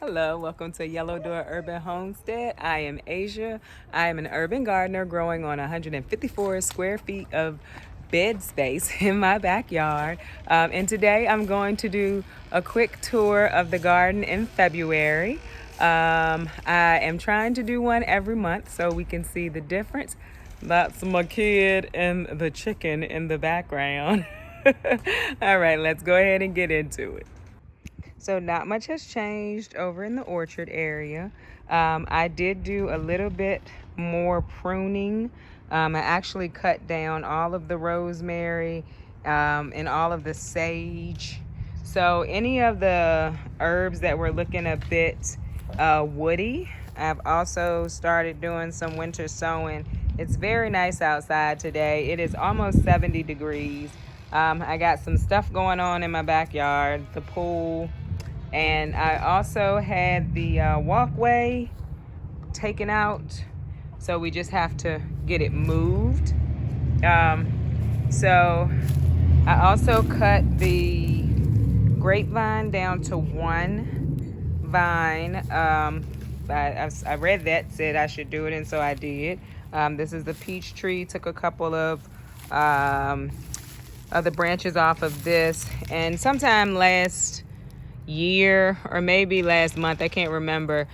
Hello, welcome to Yellow Door Urban Homestead. I am Asia. I am an urban gardener growing on 154 square feet of bed space in my backyard. And today I'm going to do a quick tour of the garden in February. I am trying to do one every month so we can see the difference. That's my kid and the chicken in the background. All right, let's go ahead and get into it. So not much has changed over in the orchard area. I did do a little bit more pruning. I actually cut down all of the rosemary and all of the sage. So any of the herbs that were looking a bit woody, I've also started doing some winter sowing. It's very nice outside today. It is almost 70 degrees. I got some stuff going on in my backyard, the pool, and I also had the walkway taken out, so we just have to get it moved. So I also cut the grapevine down to one vine. I read that said I should do it, and so I did. This is the peach tree. Took a couple of the branches off of this, and sometime last year or maybe last month, I can't remember,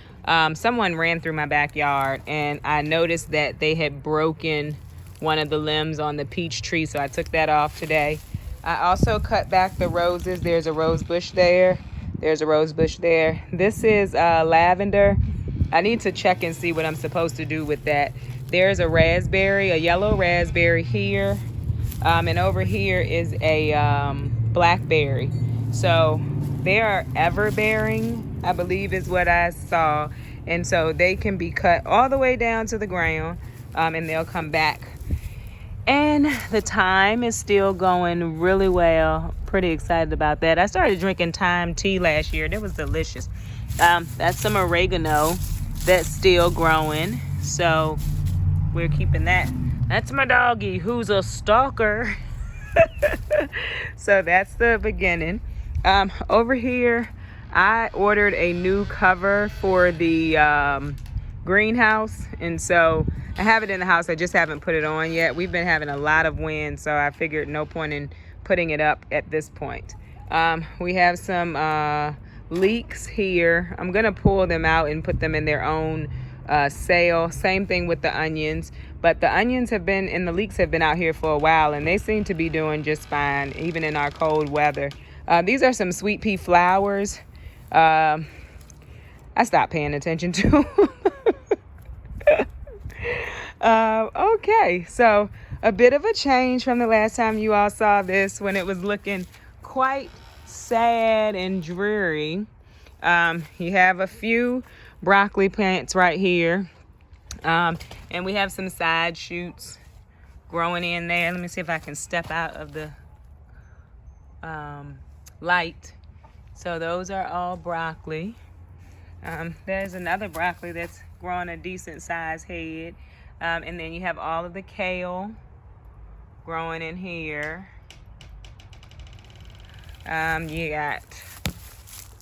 someone ran through my backyard and I noticed that they had broken one of the limbs on the peach tree, so I took that off today. I also cut back the roses. There's a rose bush there, there's a rose bush there. This is lavender. I need to check and see what I'm supposed to do with that. There's a raspberry, a yellow raspberry here, and over here is a blackberry. So they are ever-bearing, I believe is what I saw. And so they can be cut all the way down to the ground, and they'll come back. And the thyme is still going really well. Pretty excited about that. I started drinking thyme tea last year. That was delicious. That's some oregano that's still growing. So we're keeping that. That's my doggy who's a stalker. So that's the beginning. Over here, I ordered a new cover for the greenhouse, and so I have it in the house. I just haven't put it on yet. We've been having a lot of wind, so I figured no point in putting it up at this point. We have some leeks here. I'm gonna pull them out and put them in their own sale. Same thing with the onions, but the onions have been, and the leeks have been out here for a while, and they seem to be doing just fine even in our cold weather. These are some sweet pea flowers. I stopped paying attention to them. Okay, so a bit of a change from the last time you all saw this, when it was looking quite sad and dreary. You have a few broccoli plants right here, and we have some side shoots growing in there. Let me see if I can step out of the light. So those are all broccoli. There's another broccoli that's growing a decent size head, and then you have all of the kale growing in here. You got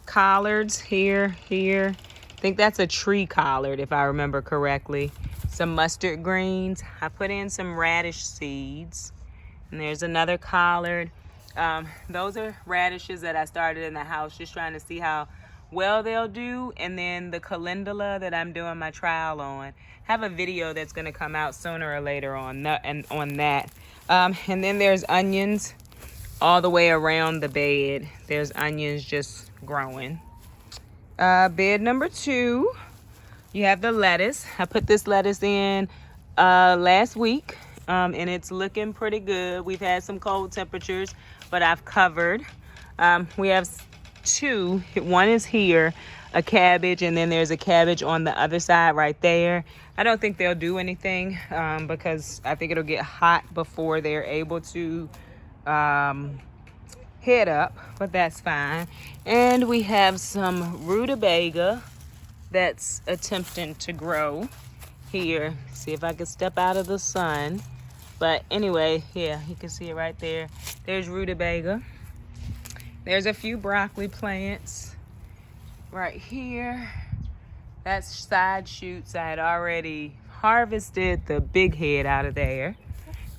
collards here. I think that's a tree collard if I remember correctly. Some mustard greens. I put in some radish seeds, and there's another collard. Those are radishes that I started in the house, just trying to see how well they'll do. And then the calendula that I'm doing my trial on, have a video that's going to come out sooner or later on that. And then there's onions all the way around the bed. There's onions just growing. Bed number 2, you have the lettuce. I put this lettuce in last week, and it's looking pretty good. We've had some cold temperatures, but I've covered. We have 2. One is here, a cabbage, and then there's a cabbage on the other side right there. I don't think they'll do anything because I think it'll get hot before they're able to head up, but that's fine. And we have some rutabaga that's attempting to grow here. See if I can step out of the sun. But anyway, yeah, you can see it right there. There's rutabaga. There's a few broccoli plants right here. That's side shoots. I had already harvested the big head out of there.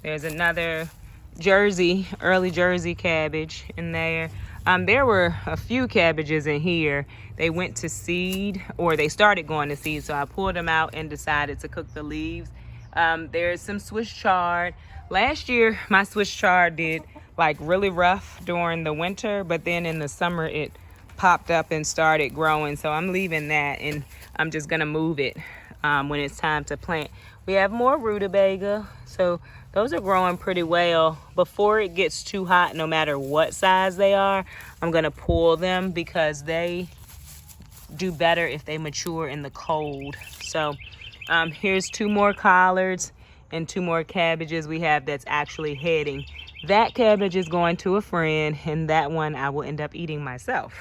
There's another early Jersey cabbage in there. There were a few cabbages in here. They went to seed, or they started going to seed, so I pulled them out and decided to cook the leaves. There's some Swiss chard. Last year, my Swiss chard did like really rough during the winter, but then in the summer it popped up and started growing. So I'm leaving that, and I'm just gonna move it when it's time to plant. We have more rutabaga, so those are growing pretty well. Before it gets too hot, no matter what size they are, I'm gonna pull them because they do better if they mature in the cold. So here's 2 more collards and 2 more cabbages we have that's actually heading. That cabbage is going to a friend, and that one I will end up eating myself.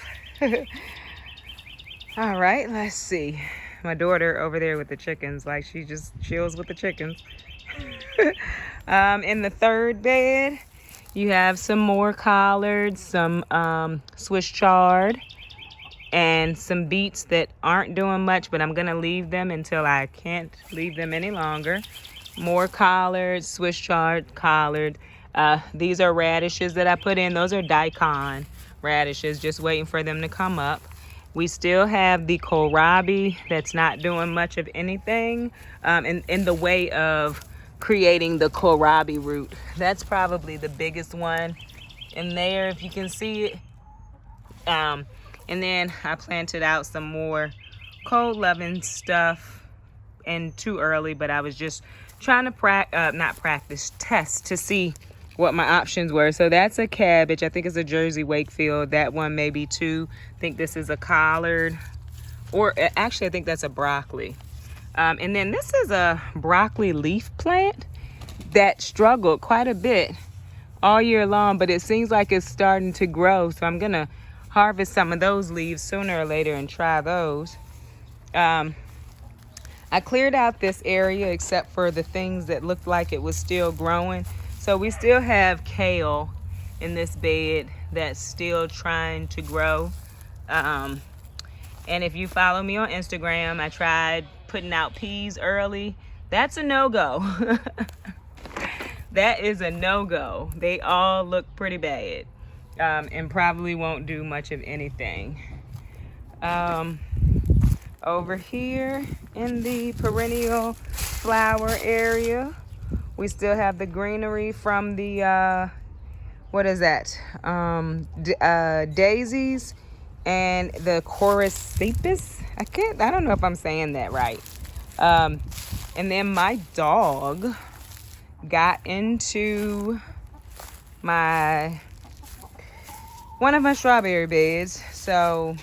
All right, let's see. My daughter over there with the chickens, like she just chills with the chickens. In the third bed, you have some more collards, some Swiss chard, and some beets that aren't doing much, but I'm gonna leave them until I can't leave them any longer. More collards, Swiss chard, collard. These are radishes that I put in. Those are daikon radishes, just waiting for them to come up. We still have the kohlrabi that's not doing much of anything in the way of creating the kohlrabi root. That's probably the biggest one in there, if you can see it. And then I planted out some more cold loving stuff, and too early, but I was just trying to test to see what my options were. So that's a cabbage. I think it's a Jersey Wakefield. That one maybe 2. I think this is a collard, or actually I think that's a broccoli. And then this is a broccoli leaf plant that struggled quite a bit all year long, but it seems like it's starting to grow. So I'm gonna harvest some of those leaves sooner or later and try those. I cleared out this area except for the things that looked like it was still growing. So we still have kale in this bed that's still trying to grow. And if you follow me on Instagram, I tried putting out peas early. That's a no-go. That is a no-go. They all look pretty bad, and probably won't do much of anything. Over here in the perennial flower area, we still have the greenery from the, what is that? Daisies and the Corysipus. I don't know if I'm saying that right. And then my dog got into one of my strawberry beds. So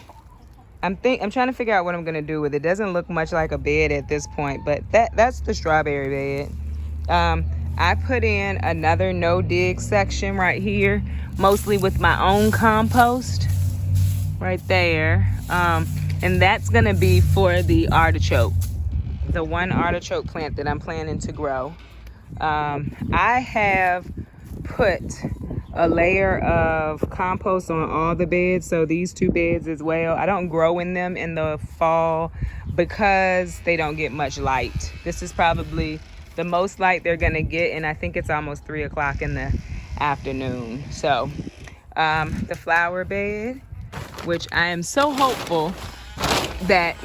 I'm trying to figure out what I'm gonna do with it. It doesn't look much like a bed at this point, but that's the strawberry bed. I put in another no-dig section right here, mostly with my own compost right there. And that's gonna be for the artichoke, the one artichoke plant that I'm planning to grow. I have put a layer of compost on all the beds, so these 2 beds as well. I don't grow in them in the fall because they don't get much light. This is probably the most light they're gonna get, and I think it's almost 3 o'clock in the afternoon. So the flower bed, which I am so hopeful that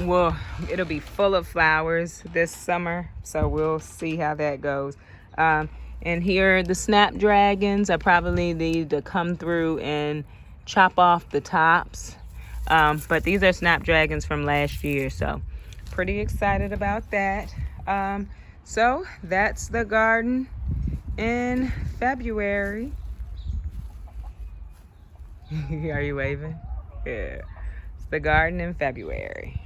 it'll be full of flowers this summer, so we'll see how that goes. And here are the snapdragons. I probably need to come through and chop off the tops, but these are snapdragons from last year, so pretty excited about that. So that's the garden in February. Are you waving? Yeah. It's the garden in February.